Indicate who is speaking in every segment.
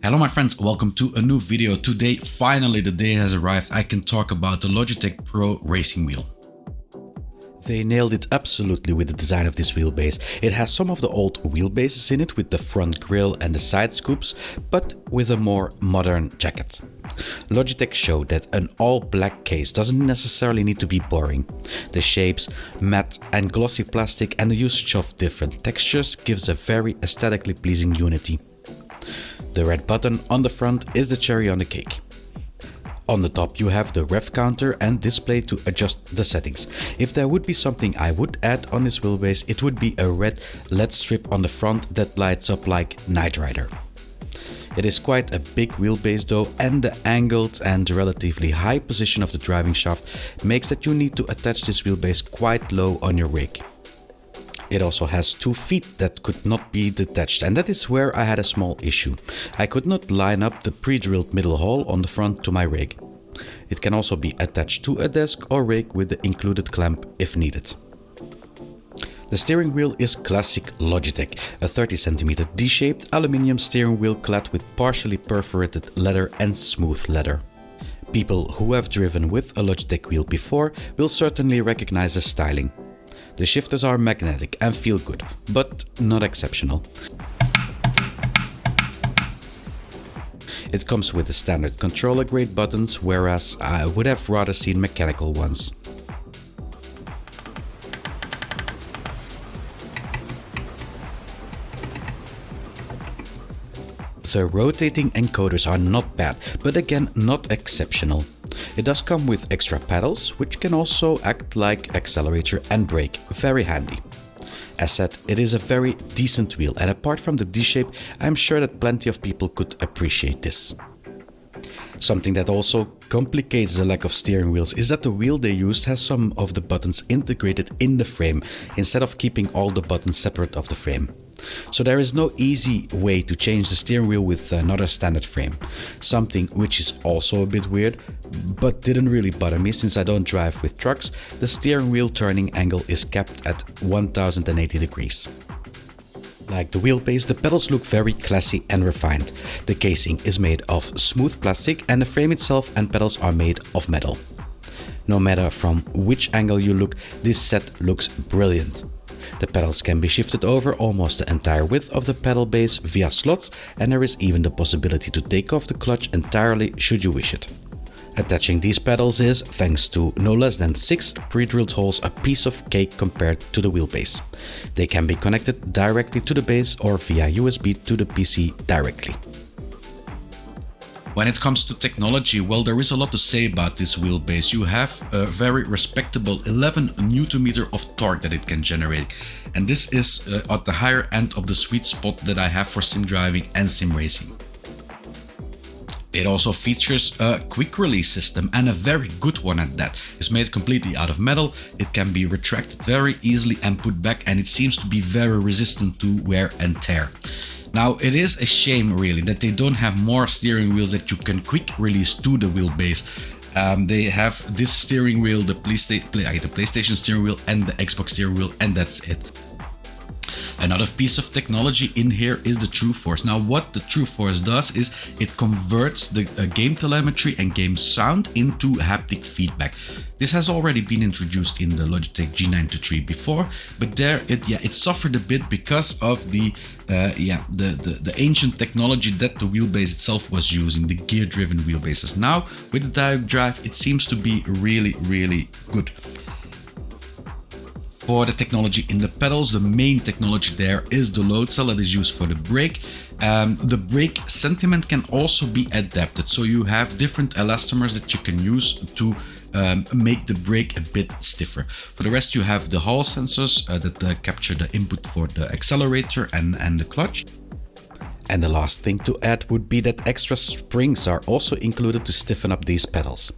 Speaker 1: Hello my friends, welcome to a new video. Today, finally the day has arrived. I can talk about the Logitech Pro racing wheel. They nailed it absolutely with the design of this wheelbase. It has some of the old wheelbases in it with the front grille and the side scoops, but with a more modern jacket. Logitech showed that an all-black case doesn't necessarily need to be boring. The shapes, matte and glossy plastic and the usage of different textures gives a very aesthetically pleasing unity. The red button on the front is the cherry on the cake. On the top you have the rev counter and display to adjust the settings. If there would be something I would add on this wheelbase, it would be a red LED strip on the front that lights up like Knight Rider. It is quite a big wheelbase though, and the angled and relatively high position of the driving shaft makes that you need to attach this wheelbase quite low on your rig. It also has 2 feet that could not be detached, and that is where I had a small issue. I could not line up the pre-drilled middle hole on the front to my rig. It can also be attached to a desk or rig with the included clamp if needed. The steering wheel is classic Logitech, a 30 cm D-shaped aluminium steering wheel clad with partially perforated leather and smooth leather. People who have driven with a Logitech wheel before will certainly recognize the styling. The shifters are magnetic and feel good, but not exceptional. It comes with the standard controller grade buttons, whereas I would have rather seen mechanical ones. The rotating encoders are not bad, but again not exceptional. It does come with extra pedals, which can also act like accelerator and brake, very handy. As said, it is a very decent wheel, and apart from the D-shape, I'm sure that plenty of people could appreciate this. Something that also complicates the lack of steering wheels is that the wheel they used has some of the buttons integrated in the frame, instead of keeping all the buttons separate of the frame. So there is no easy way to change the steering wheel with another standard frame. Something which is also a bit weird, but didn't really bother me since I don't drive with trucks. The steering wheel turning angle is capped at 1080 degrees. Like the wheelbase, the pedals look very classy and refined. The casing is made of smooth plastic and the frame itself and pedals are made of metal. No matter from which angle you look, this set looks brilliant. The pedals can be shifted over almost the entire width of the pedal base via slots, and there is even the possibility to take off the clutch entirely should you wish it. Attaching these pedals is, thanks to no less than 6 pre-drilled holes, a piece of cake compared to the wheelbase. They can be connected directly to the base or via USB to the PC directly. When it comes to technology, well, there is a lot to say about this wheelbase. You have a very respectable 11 Nm of torque that it can generate. And this is at the higher end of the sweet spot that I have for sim driving and sim racing. It also features a quick release system, and a very good one at that. It's made completely out of metal, it can be retracted very easily and put back, and it seems to be very resistant to wear and tear. Now, it is a shame really that they don't have more steering wheels that you can quick release to the wheelbase. They have this steering wheel, the PlayStation steering wheel and the Xbox steering wheel, and that's it. Another piece of technology in here is the TrueForce. Now what the TrueForce does is it converts the game telemetry and game sound into haptic feedback. This has already been introduced in the Logitech G923 before, but there it suffered a bit because of the ancient technology that the wheelbase itself was using, the gear-driven wheelbases. Now with the direct drive it seems to be really good. For the technology in the pedals, the main technology there is the load cell that is used for the brake. The brake sentiment can also be adapted, so you have different elastomers that you can use to make the brake a bit stiffer. For the rest, you have the Hall sensors that capture the input for the accelerator and the clutch. And the last thing to add would be that extra springs are also included to stiffen up these pedals.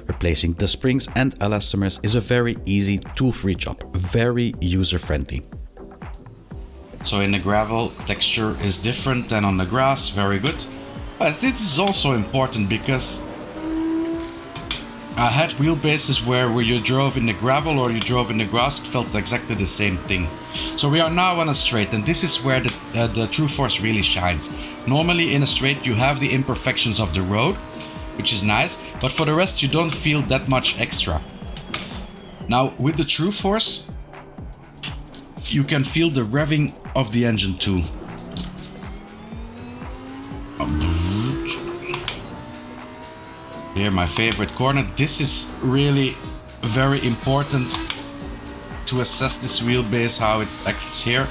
Speaker 1: Replacing the springs and elastomers is a very easy tool-free job, very user-friendly. So in the gravel, texture is different than on the grass, very good. But this is also important because I had wheelbases where you drove in the gravel or you drove in the grass, it felt exactly the same thing. So we are now on a straight, and this is where the TrueForce really shines. Normally in a straight you have the imperfections of the road, which is nice, but for the rest you don't feel that much extra. Now with the TrueForce, you can feel the revving of the engine too. Here, my favorite corner. This is really very important to assess this wheelbase, how it acts here.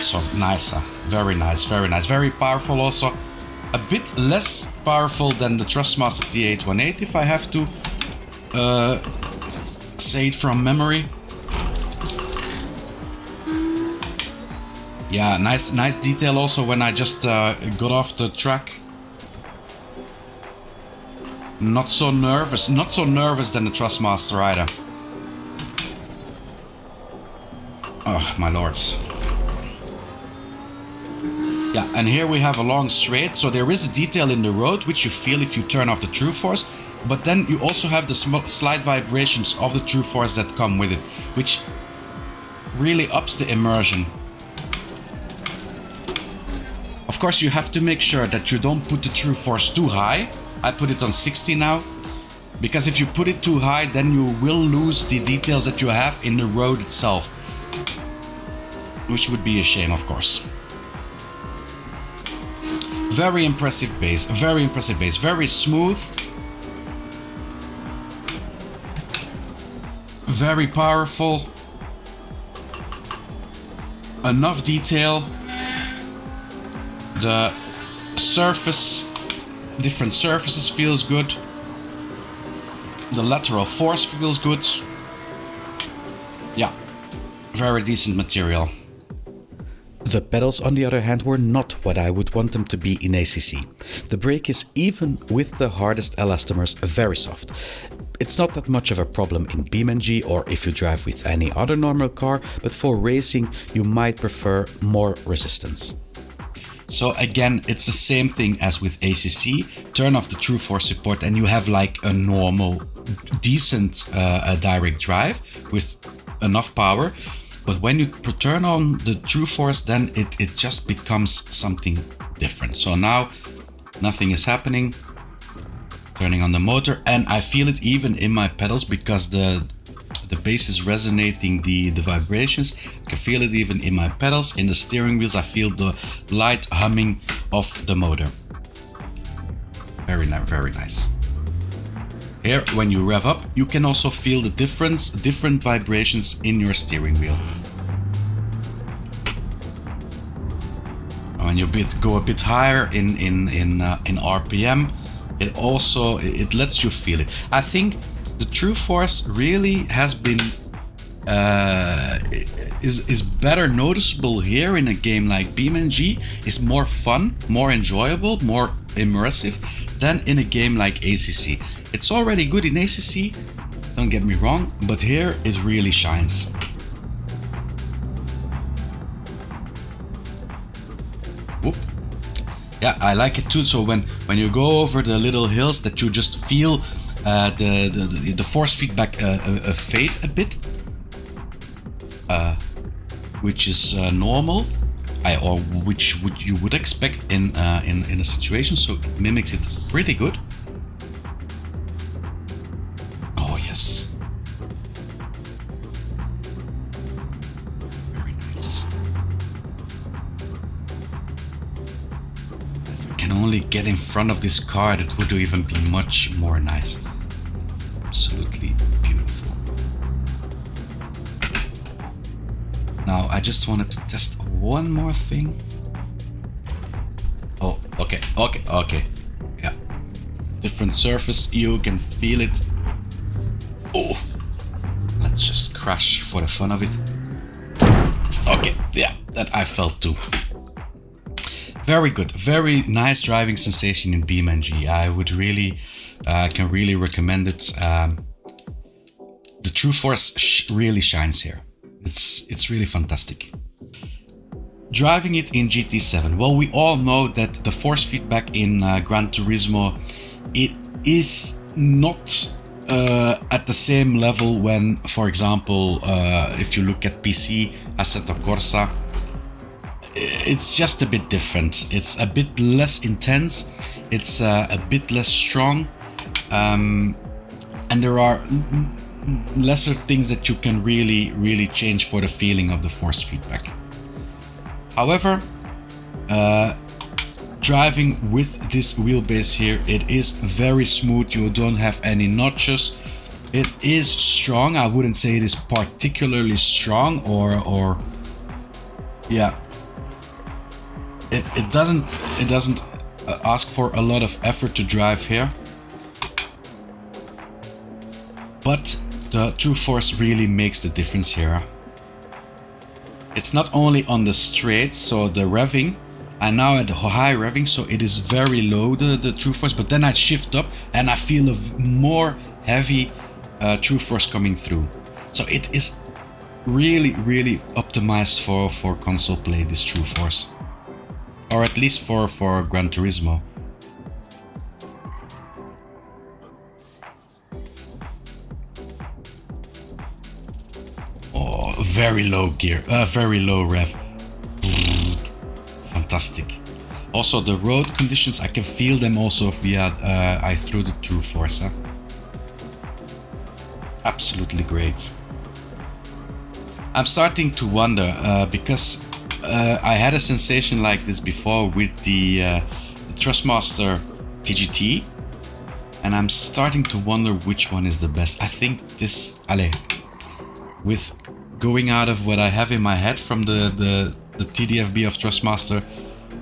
Speaker 1: So nice, very nice, very nice, very powerful also. A bit less powerful than the Thrustmaster T818 if I have to say it from memory. Yeah, nice detail also when I just got off the track. Not so nervous than the Thrustmaster either. Oh my lords. Yeah, and here we have a long straight, so there is a detail in the road which you feel if you turn off the TrueForce, but then you also have the slight vibrations of the TrueForce that come with it, which really ups the immersion. Of course, you have to make sure that you don't put the TrueForce too high. I put it on 60 now, because if you put it too high, then you will lose the details that you have in the road itself, which would be a shame, of course. Very impressive bass, very smooth, very powerful, enough detail. The surface, different surfaces feels good. The lateral force feels good. Yeah, very decent material. The pedals, on the other hand, were not what I would want them to be in ACC. The brake is, even with the hardest elastomers, very soft. It's not that much of a problem in BeamNG or if you drive with any other normal car, but for racing you might prefer more resistance. So again, it's the same thing as with ACC. Turn off the TrueForce support and you have like a normal, decent direct drive with enough power. But when you turn on the TrueForce, then it just becomes something different. So now nothing is happening. Turning on the motor, and I feel it even in my pedals because the bass is resonating the vibrations. I can feel it even in my pedals. In the steering wheels, I feel the light humming of the motor. Very nice. Here, when you rev up, you can also feel the different vibrations in your steering wheel. When you go a bit higher in RPM, it lets you feel it. I think the TrueForce really has been is better noticeable here in a game like BeamNG. Is more fun, more enjoyable, more immersive than in a game like ACC. It's already good in ACC, don't get me wrong, but here it really shines. Whoop. Yeah, I like it too. So when you go over the little hills, that you just feel the force feedback fade a bit, which is normal, or which you would expect in a situation. So it mimics it pretty good. Oh yes, very nice. If I can only get in front of this car, that would even be much more nice. Absolutely beautiful. Now I just wanted to test one more thing. Oh, okay. Yeah. Different surface, you can feel it. Oh, let's just crash for the fun of it. Okay, yeah, that I felt too. Very good, very nice driving sensation in BeamNG. I would really, can really recommend it. The TrueForce really shines here. It's really fantastic. Driving it in GT7. Well, we all know that the force feedback in Gran Turismo, it is not at the same level when, for example, if you look at PC Assetto Corsa, it's just a bit different. It's a bit less intense, it's a bit less strong, and there are lesser things that you can really change for the feeling of the force feedback. However, driving with this wheelbase here, it is very smooth. You don't have any notches. It is strong. I wouldn't say it is particularly strong, or yeah, it doesn't ask for a lot of effort to drive here, but the TrueForce really makes the difference here. It's not only on the straight, so the revving, I'm now at the high revving, so it is very low, the TrueForce, but then I shift up and I feel a more heavy TrueForce coming through. So it is really optimized for console play, this TrueForce, or at least for Gran Turismo. Oh, very low gear, very low rev. Fantastic. Also the road conditions, I can feel them also via I threw the TrueForce. Absolutely great. I'm starting to wonder because I had a sensation like this before with the Thrustmaster TGT, and I'm starting to wonder which one is the best. I think this, with going out of what I have in my head from the TDFB of Thrustmaster,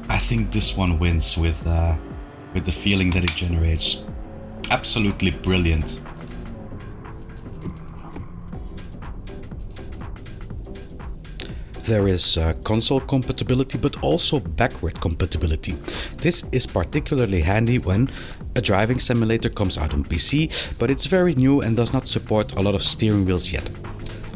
Speaker 1: I think this one wins with the feeling that it generates. Absolutely brilliant. There is console compatibility, but also backward compatibility. This is particularly handy when a driving simulator comes out on PC, but it's very new and does not support a lot of steering wheels yet.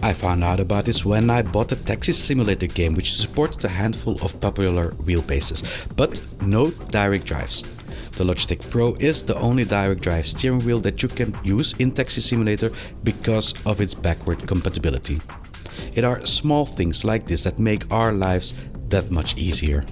Speaker 1: I found out about this when I bought a taxi simulator game which supported a handful of popular wheelbases, but no direct drives. The Logitech Pro is the only direct drive steering wheel that you can use in Taxi Simulator because of its backward compatibility. It are small things like this that make our lives that much easier.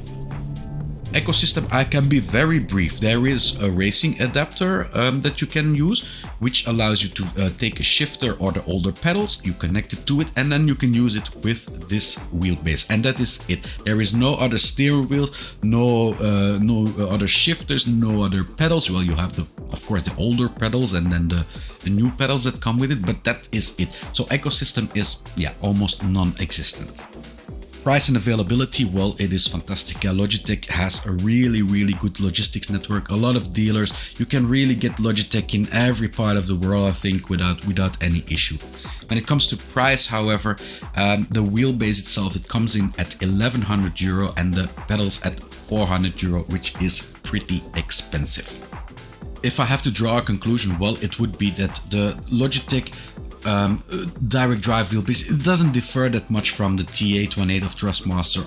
Speaker 1: Ecosystem, I can be very brief. There is a racing adapter that you can use, which allows you to take a shifter or the older pedals, you connect it to it, and then you can use it with this wheelbase, and that is it. There is no other steering wheels, no other shifters, no other pedals. Well, you have of course the older pedals and then the new pedals that come with it, but that is it. So ecosystem is almost non-existent. Price and availability, well, it is fantastic. Logitech has a really good logistics network, a lot of dealers. You can really get Logitech in every part of the world, I think, without any issue. When it comes to price, however, the wheelbase itself, it comes in at 1100 euro and the pedals at 400 euro, which is pretty expensive. If I have to draw a conclusion, well, it would be that the Logitech direct drive wheelbase, it doesn't differ that much from the T818 of Thrustmaster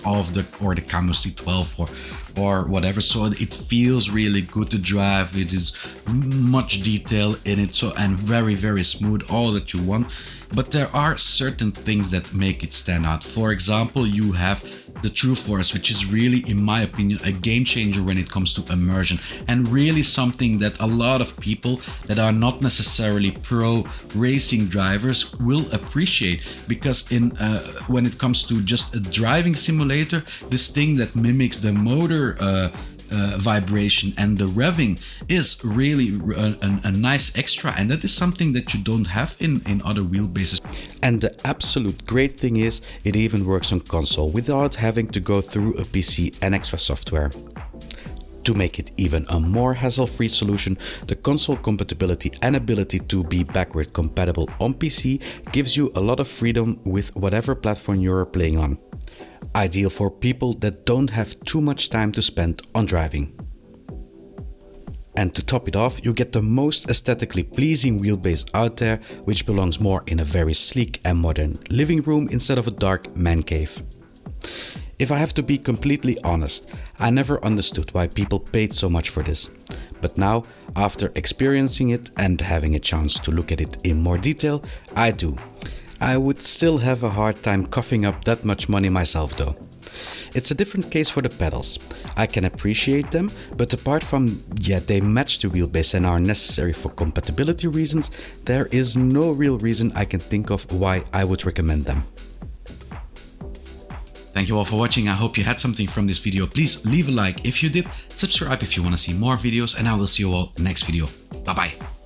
Speaker 1: or the Camo C12 or whatever, so it feels really good to drive. It is much detail in it, so, and very smooth, all that you want. But there are certain things that make it stand out. For example, you have the TrueForce, which is really, in my opinion, a game changer when it comes to immersion, and really something that a lot of people that are not necessarily pro racing drivers will appreciate, because when it comes to just a driving simulator, this thing that mimics the motor vibration and the revving is really a nice extra, and that is something that you don't have in other wheelbases. And the absolute great thing is it even works on console without having to go through a PC and extra software. To make it even a more hassle-free solution, the console compatibility and ability to be backward compatible on PC gives you a lot of freedom with whatever platform you're playing on. Ideal for people that don't have too much time to spend on driving. And to top it off, you get the most aesthetically pleasing wheelbase out there, which belongs more in a very sleek and modern living room instead of a dark man cave. If I have to be completely honest, I never understood why people paid so much for this. But now, after experiencing it and having a chance to look at it in more detail, I do. I would still have a hard time coughing up that much money myself though. It's a different case for the pedals. I can appreciate them, but apart from, they match the wheelbase and are necessary for compatibility reasons, there is no real reason I can think of why I would recommend them. Thank you all for watching. I hope you had something from this video. Please leave a like if you did, subscribe if you want to see more videos, and I will see you all next video. Bye bye.